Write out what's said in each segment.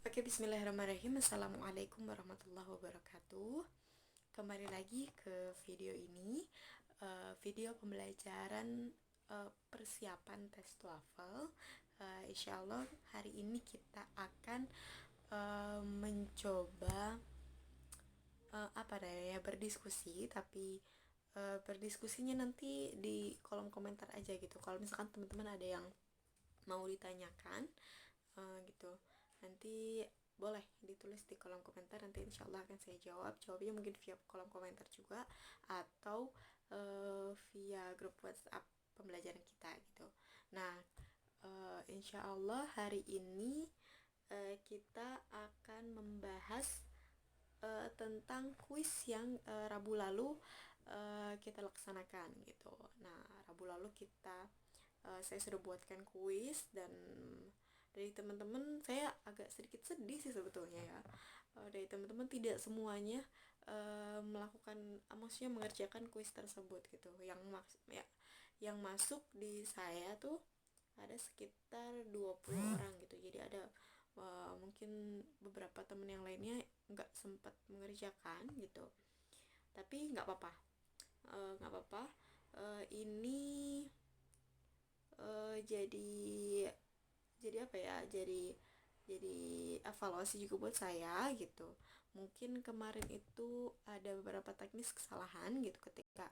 Oke, bismillahirrahmanirrahim. Assalamualaikum warahmatullahi wabarakatuh. Kembali lagi ke video ini, video pembelajaran persiapan tes TOEFL. Insya Allah hari ini kita akan mencoba berdiskusi, tapi berdiskusinya nanti di kolom komentar aja gitu. Kalau misalkan teman-teman ada yang mau ditanyakan gitu, nanti boleh ditulis di kolom komentar, nanti insya Allah akan saya jawabnya mungkin via kolom komentar juga, atau via grup WhatsApp pembelajaran kita gitu. Nah, insya Allah hari ini kita akan membahas tentang kuis yang Rabu lalu kita laksanakan gitu. Nah, Rabu lalu saya sudah buatkan kuis, dan dari teman-teman saya agak sedikit sedih sih sebetulnya ya. Dari teman-teman tidak semuanya maksudnya mengerjakan kuis tersebut gitu. Yang masuk di saya tuh ada sekitar 20 orang gitu. Jadi ada mungkin beberapa teman yang lainnya nggak sempat mengerjakan gitu. Tapi nggak apa-apa, nggak apa-apa. Ini jadi apa ya, jadi evaluasi juga buat saya gitu. Mungkin kemarin itu ada beberapa teknis kesalahan gitu ketika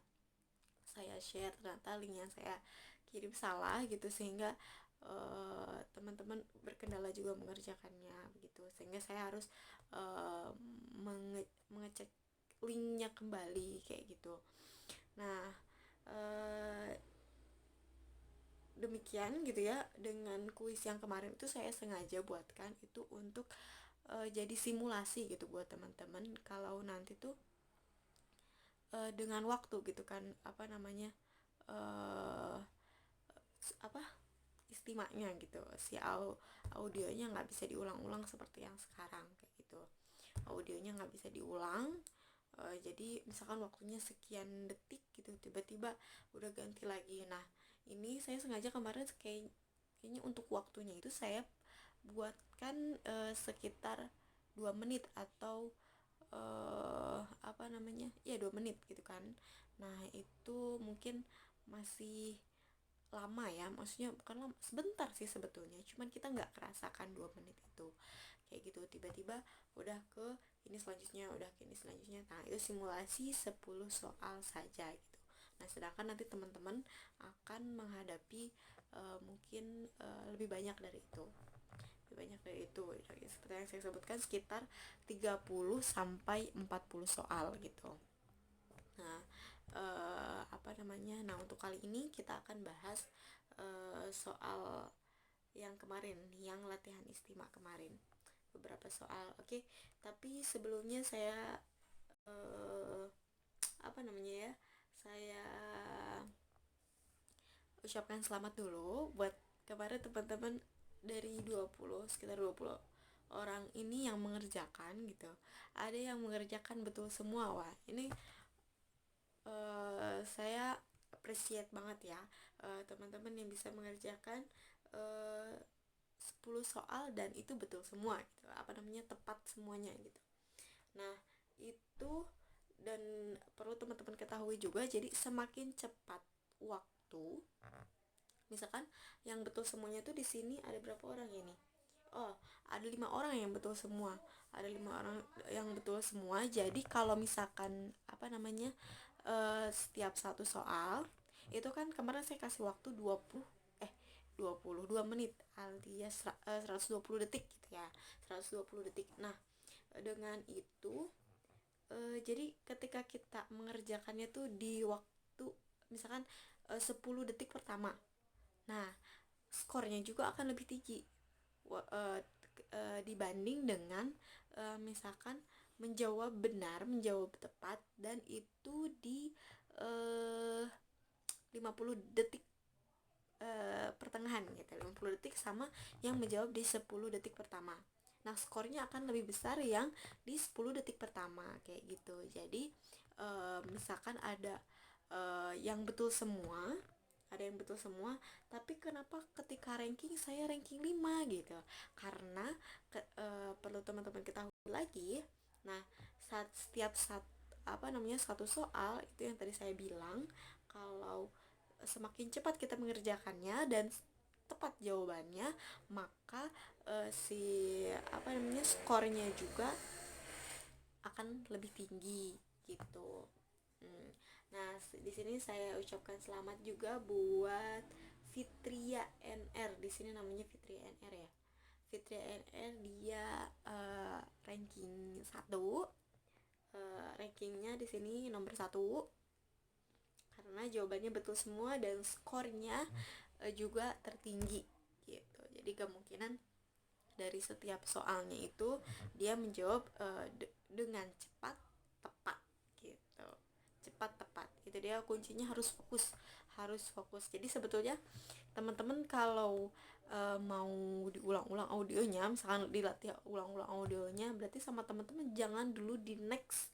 saya share, ternyata link yang saya kirim salah gitu, sehingga teman-teman berkendala juga mengerjakannya begitu, sehingga saya harus mengecek linknya kembali kayak gitu. Nah, demikian gitu ya, dengan kuis yang kemarin itu saya sengaja buatkan itu untuk jadi simulasi gitu buat teman-teman, kalau nanti tuh dengan waktu gitu kan, uh, apa istimanya gitu, audionya nggak bisa diulang-ulang seperti yang sekarang kayak gitu. Audionya nggak bisa diulang, jadi misalkan waktunya sekian detik gitu, tiba-tiba udah ganti lagi. Nah, ini saya sengaja kemarin kayaknya untuk waktunya itu saya buatkan sekitar 2 menit atau 2 menit gitu kan. Nah, itu mungkin masih lama ya, maksudnya bukan lama, sebentar sih sebetulnya, cuman kita nggak kerasakan 2 menit itu kayak gitu. Tiba-tiba udah ke ini selanjutnya, udah ke ini selanjutnya. Nah, itu simulasi 10 soal saja gitu. Nah, sedangkan nanti teman-teman akan menghadapi mungkin lebih banyak dari itu. Seperti yang saya sebutkan, sekitar 30 sampai 40 soal gitu. Nah, Nah, untuk kali ini kita akan bahas soal yang kemarin, yang latihan istimewa kemarin, beberapa soal. Oke, tapi sebelumnya saya saya ucapkan selamat dulu buat kemarin teman-teman dari sekitar 20 orang ini yang mengerjakan gitu. Ada yang mengerjakan betul semua. Wah, ini saya appreciate banget ya, teman-teman yang bisa mengerjakan 10 soal dan itu betul semua gitu, tepat semuanya gitu. Nah, itu, dan perlu teman-teman ketahui juga, jadi semakin cepat waktu, misalkan yang betul semuanya tuh di sini ada berapa orang ini? Oh, ada 5 orang yang betul semua. Ada 5 orang yang betul semua. Jadi kalau misalkan setiap satu soal itu kan kemarin saya kasih waktu 22 menit alias 120 detik gitu ya. 120 detik. Nah, dengan itu jadi ketika kita mengerjakannya tuh di waktu misalkan 10 detik pertama. Nah, skornya juga akan lebih tinggi dibanding dengan misalkan menjawab benar, menjawab tepat, dan itu di 50 detik pertengahan gitu. 50 detik sama yang menjawab di 10 detik pertama. Nah, skornya akan lebih besar yang di 10 detik pertama kayak gitu. Jadi misalkan ada yang betul semua, ada yang betul semua, tapi kenapa ketika ranking saya ranking 5 gitu? Karena perlu teman-teman ketahui lagi. Nah, setiap satu soal itu yang tadi saya bilang, kalau semakin cepat kita mengerjakannya dan tepat jawabannya, maka skornya juga akan lebih tinggi gitu. Nah, di sini saya ucapkan selamat juga buat Fitria NR. Di sini namanya Fitria NR ya. Fitria NR dia ranking 1. Rankingnya di sini nomor 1 karena jawabannya betul semua dan skornya juga tertinggi gitu. Jadi kemungkinan dari setiap soalnya itu dia menjawab dengan cepat, tepat gitu. Cepat, tepat. Itu dia kuncinya, harus fokus. Jadi sebetulnya teman-teman kalau mau diulang-ulang audionya, misalkan dilatih ulang-ulang audionya, berarti sama teman-teman jangan dulu di next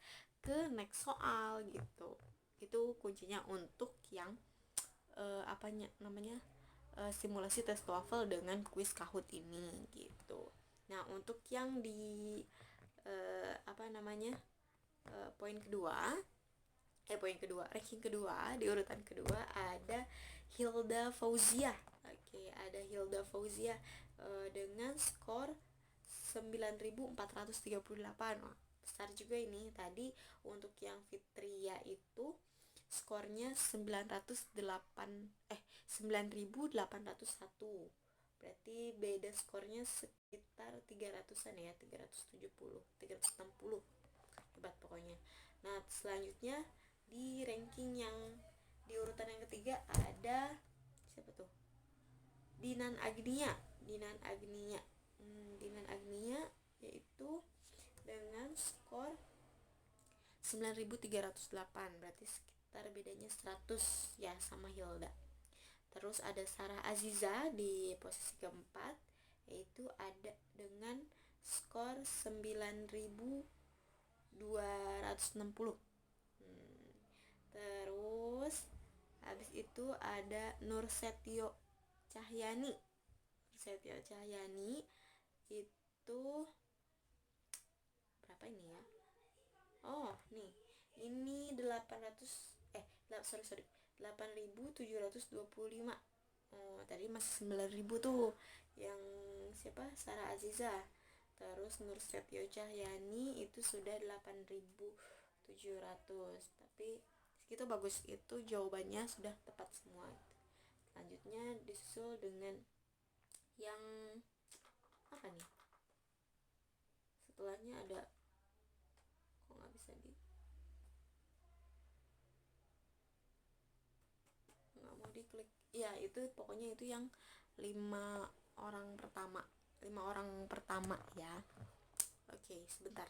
soal gitu. Itu kuncinya untuk yang simulasi tes TOEFL dengan kuis Kahoot ini gitu. Nah, untuk yang di ranking kedua, di urutan kedua ada Hilda Fauzia. Oke, ada Hilda Fauzia dengan skor 9.438. Besar juga ini. Tadi untuk yang Fitria itu skornya 9.801. Berarti beda skornya sekitar 300-an ya, 360. Hebat pokoknya. Nah, selanjutnya di ranking yang di urutan yang ketiga ada siapa tuh? Dinan Agnia. Dinan Agnia yaitu dengan skor 9.308. Berarti sekitar bedanya 100 ya sama Hilda. Terus ada Sarah Aziza di posisi keempat, yaitu ada dengan skor 9.260. Terus habis itu ada Nursetio Cahyani itu berapa ini ya? Oh, nih. Ini 8.725. Oh, tadi masih 9.000 tuh. Yang siapa? Sarah Aziza. Terus Nursetio Cahyani itu sudah 8.700. Tapi segitu bagus, itu jawabannya sudah tepat semua. Selanjutnya disusul dengan yang apa nih? Setelahnya ada, kok nggak bisa nggak mau diklik ya, itu pokoknya itu yang 5 orang pertama ya. Oke, sebentar.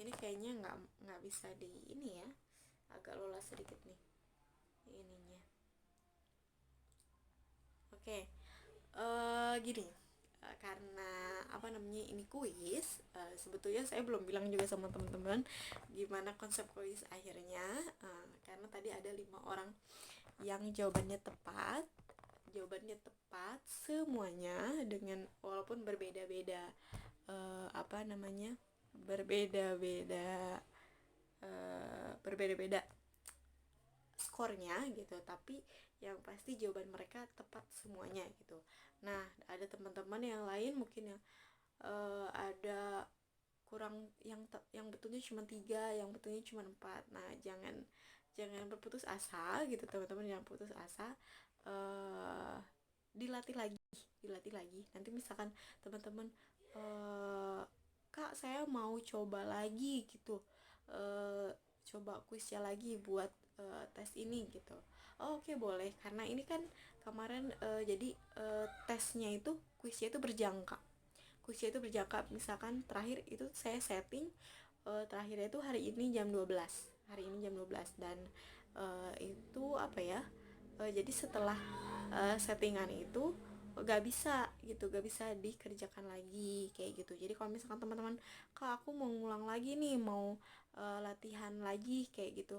Ini kayaknya nggak bisa di ini ya, agak lolos sedikit nih ininya. Oke, gini, karena ini kuis, sebetulnya saya belum bilang juga sama teman-teman gimana konsep kuis akhirnya, karena tadi ada 5 orang yang jawabannya tepat semuanya, dengan walaupun berbeda-beda berbeda-beda skornya gitu, tapi yang pasti jawaban mereka tepat semuanya gitu. Nah, ada teman-teman yang lain mungkin yang ada kurang, yang betulnya cuma 3, yang betulnya cuma 4. Nah, jangan berputus asa gitu teman-teman, jangan putus asa. Dilatih lagi. Nanti misalkan teman-teman, Kak, saya mau coba lagi gitu, coba kuisnya lagi buat tes ini gitu. Oh, oke, boleh, karena ini kan kemarin jadi tesnya itu, kuisnya itu berjangka. Misalkan terakhir itu saya setting terakhirnya itu hari ini jam 12 dan itu jadi setelah settingan itu gak bisa gitu, gak bisa dikerjakan lagi kayak gitu. Jadi kalau misalkan teman-teman, kak aku mau ngulang lagi nih, mau latihan lagi kayak gitu,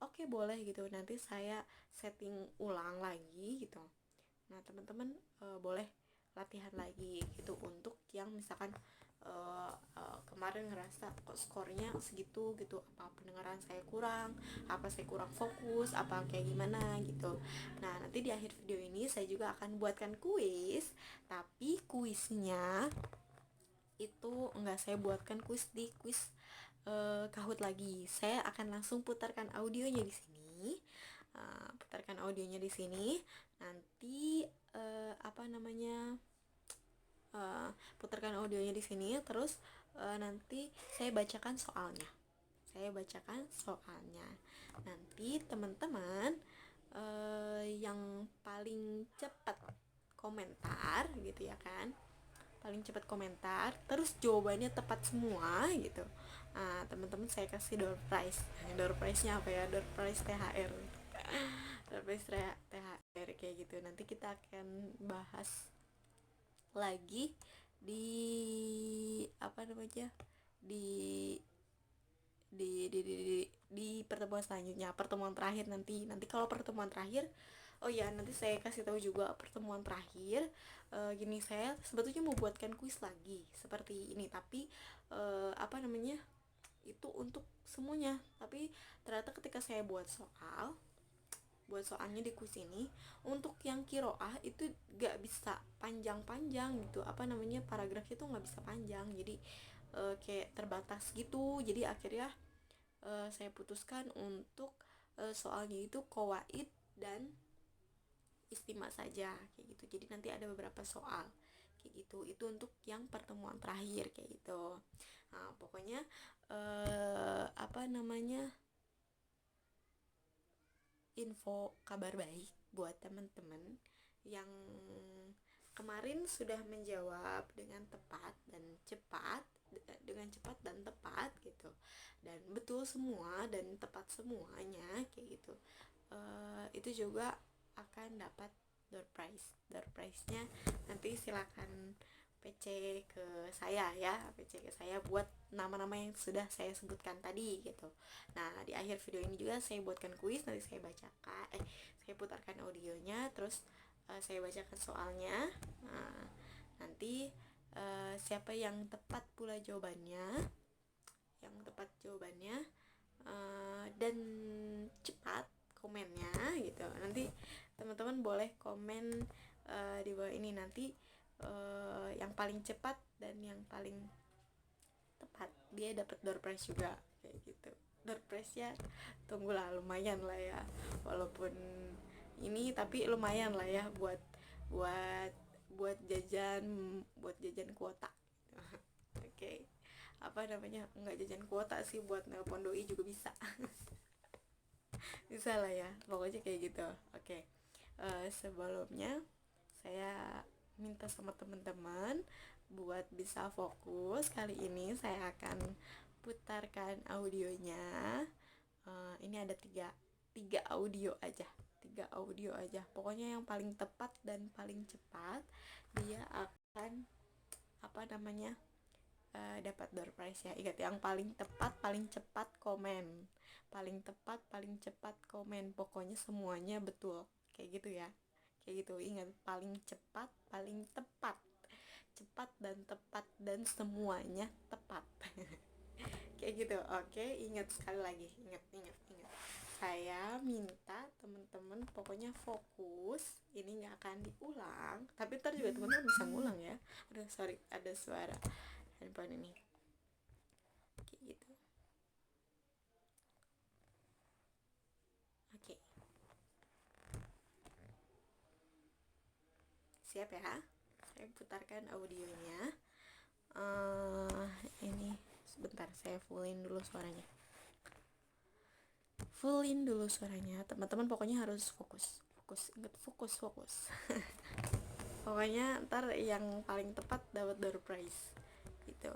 oke boleh gitu, nanti saya setting ulang lagi gitu. Nah teman-teman boleh latihan lagi gitu, untuk yang misalkan kemarin ngerasa kok skornya segitu gitu, apa pendengaran saya kurang, apa saya kurang fokus, apa kayak gimana gitu. Nah nanti di akhir video ini saya juga akan buatkan kuis, tapi kuisnya itu enggak saya buatkan kuis di kuis Kahoot lagi. Saya akan langsung putarkan audionya di sini. Putarkan audionya di sini. Nanti apa namanya? Putarkan audionya di sini, terus nanti saya bacakan soalnya. Saya bacakan soalnya. Nanti teman-teman yang paling cepat komentar gitu ya kan, paling cepat komentar terus jawabannya tepat semua gitu, nah teman-teman saya kasih door prize. Door prize nya apa ya? Door prize THR. Door prize THR kayak gitu. Nanti kita akan bahas lagi di apa namanya, di di pertemuan selanjutnya, pertemuan terakhir. Nanti kalau pertemuan terakhir, oh ya nanti saya kasih tahu juga pertemuan terakhir. Gini, saya sebetulnya mau buatkan kuis lagi seperti ini, tapi apa namanya, itu untuk semuanya. Tapi ternyata ketika saya buat soalnya di kuis ini, untuk yang kiroah itu gak bisa panjang-panjang gitu, apa namanya, paragraf itu gak bisa panjang, jadi kayak terbatas gitu. Jadi akhirnya saya putuskan untuk soalnya itu qawaid dan istimak saja kayak gitu. Jadi nanti ada beberapa soal kayak gitu, itu untuk yang pertemuan terakhir kayak gitu. Nah, pokoknya apa namanya, info kabar baik buat teman-teman yang kemarin sudah menjawab dengan tepat dan cepat, gitu, dan betul semua dan tepat semuanya kayak gitu. Itu juga akan dapat door prize nya. Nanti silakan PC ke saya ya, PC ke saya buat nama-nama yang sudah saya sebutkan tadi gitu. Nah di akhir video ini juga saya buatkan kuis, nanti saya bacakan, saya putarkan audionya, terus saya bacakan soalnya. Nah, nanti siapa yang tepat pula jawabannya, dan cepat komennya gitu, nanti teman-teman boleh komen di bawah ini. Nanti yang paling cepat dan yang paling tepat dia dapat door prize juga kayak gitu. Door prize ya tunggulah, lumayan lah ya, walaupun ini tapi lumayan lah ya buat buat buat jajan kuota. Oke, okay. Apa namanya, nggak jajan kuota sih, buat nelpon doi juga bisa. Bisa lah ya, pokoknya kayak gitu. Oke, sebelumnya saya minta sama teman-teman buat bisa fokus. Kali ini saya akan putarkan audionya. Ini ada tiga audio aja. Pokoknya yang paling tepat dan paling cepat dia akan apa namanya, dapat door prize ya. Ingat, yang paling tepat paling cepat komen, paling tepat paling cepat komen, pokoknya semuanya betul kayak gitu ya, kayak gitu. Ingat, paling cepat paling tepat, cepat dan tepat dan semuanya tepat. Kayak gitu. Oke, ingat sekali lagi, ingat. Saya minta teman-teman pokoknya fokus, ini nggak akan diulang, tapi ntar juga teman-teman bisa ngulang ya. Aduh sorry, ada suara handphone ini kayak gitu. Oke, siap ya, saya putarkan audionya. Ini sebentar, saya fullin dulu suaranya. Teman-teman pokoknya harus fokus, ingat, fokus. Pokoknya ntar yang paling tepat dapat door prize gitu.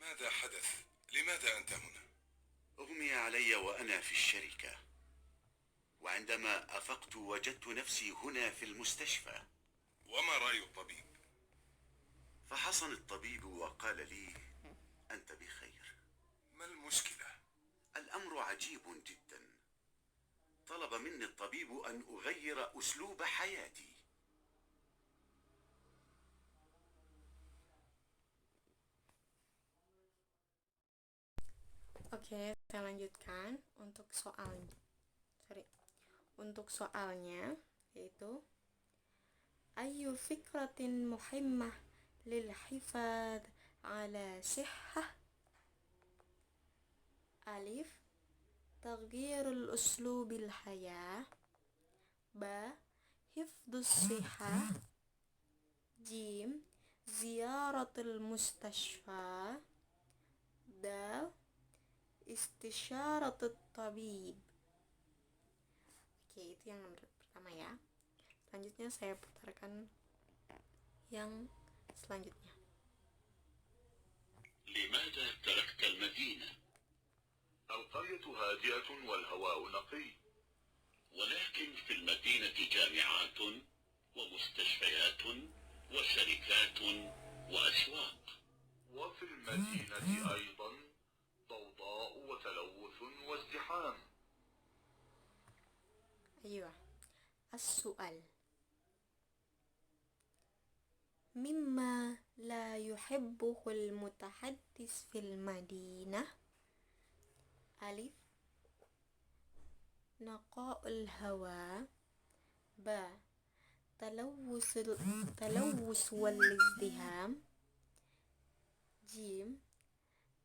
ماذا حدث؟ لماذا أنت هنا؟ أغمي علي وأنا في الشركة، وعندما أفقت وجدت نفسي هنا في المستشفى. وما رأي الطبيب؟ فحصن الطبيب وقال لي: أنت بخير. ما المشكلة؟ الأمر عجيب جدا. طلب مني الطبيب أن أغير أسلوب حياتي. Oke, saya lanjutkan untuk soalnya yaitu ayu fikratin muhimmah lil hifadz ala sihhah. Alif, taghyirul uslubil hayah. Ba, hifdzus sihah. Jim, ziyaratul mustashfa. Dal, istisyaratut tabib. Oke, itu yang pertama ya. Selanjutnya saya putarkan yang selanjutnya. لماذا تركت المدينة؟ القرية هادئة والهواء نقي. ولكن في المدينة جامعات ومستشفيات وشركات وأسواق. وفي المدينة أيضا ضوضاء وتلوث وازدحام. أيوة. السؤال: مما لا يحبه المتحدث في المدينة. ألف، نقاء الهواء. ب، تلوث والازدحام. جيم،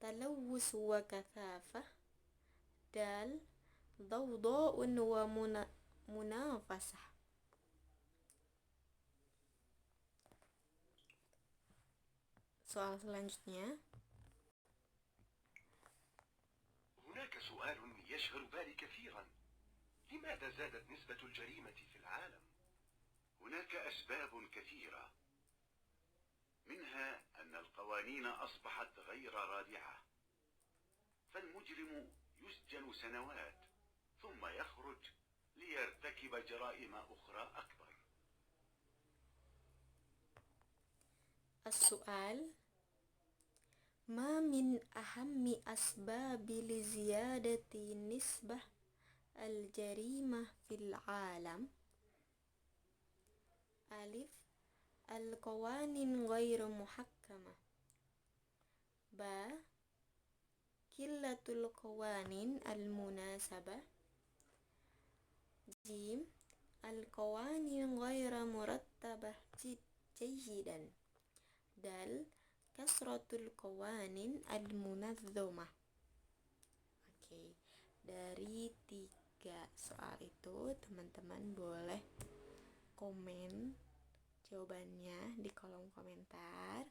تلوث وكثافة. دال، ضوضاء ومنافسة. Soal selanjutnya. هناك سؤال يشغل بالي كثيرا: لماذا زادت نسبة الجريمة في العالم؟ هناك أسباب كثيرة، منها أن القوانين أصبحت غير رادعة، فالمجرم يسجن سنوات ثم يخرج ليرتكب جرائم أخرى أكبر. السؤال: ما من أهم أسباب لزيادة نسبة الجريمة في العالم؟ ألف، القوانين غير محكمة. ب، قلة القوانين المناسبة. ج، القوانين غير مرتبة جيدا. د، كثرة القوانين المنظمة. Oke, dari 3 soal itu teman-teman boleh komen jawabannya di kolom komentar.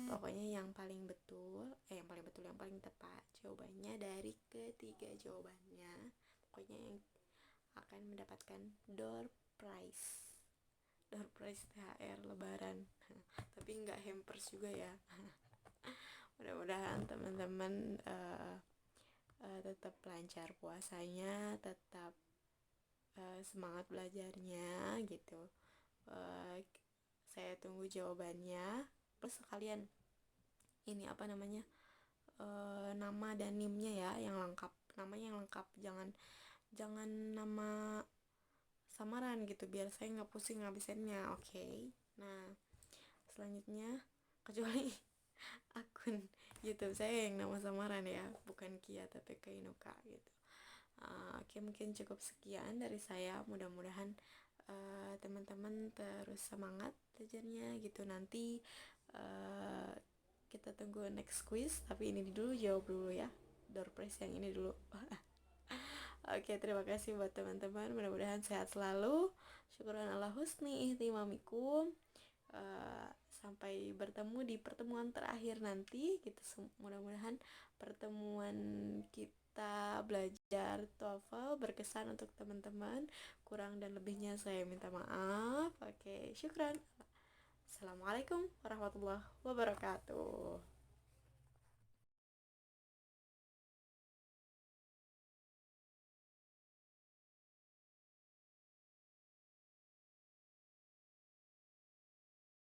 Pokoknya yang paling paling tepat jawabannya dari ketiga jawabannya, pokoknya yang akan mendapatkan door prize THR lebaran. Tapi nggak hampers juga ya. Mudah-mudahan teman-teman tetap lancar puasanya, tetap semangat belajarnya gitu. Saya tunggu jawabannya, plus sekalian ini nama dan NIM-nya ya yang lengkap, namanya yang lengkap, jangan nama samaran gitu biar saya nggak pusing ngabisinnya. Oke. Nah, selanjutnya, kecuali akun YouTube saya yang nama samaran ya, bukan Kia tapi Kainuka gitu. Oke, mungkin cukup sekian dari saya. Mudah-mudahan teman-teman terus semangat belajarnya gitu. Nanti kita tunggu next quiz, tapi ini dulu, jawab dulu ya door prize yang ini dulu. Oke, terima kasih buat teman-teman, mudah-mudahan sehat selalu. Syukuran ala husni ihtimamikum. Sampai bertemu di pertemuan terakhir nanti. Mudah-mudahan pertemuan kita belajar TOEFL berkesan untuk teman-teman. Kurang dan lebihnya saya minta maaf. Oke, syukran. Assalamualaikum warahmatullahi wabarakatuh.